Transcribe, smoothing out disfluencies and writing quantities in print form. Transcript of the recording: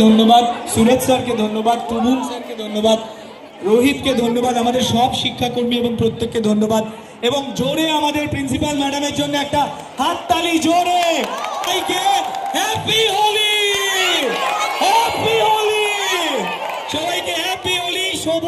ধন্যবাদ, সুরেশ স্যারকে ধন্যবাদ, তুমুল স্যারকে ধন্যবাদ, রোহিতকে ধন্যবাদ, আমাদের সব শিক্ষাকর্মী এবং প্রত্যেককে ধন্যবাদ। এবং জোরে আমাদের প্রিন্সিপাল ম্যাডামের জন্য একটা হাততালি, জোরে। হ্যাপি হোলি, হ্যাপি হোলি, সবাইকে হ্যাপি হোলি, শুভ।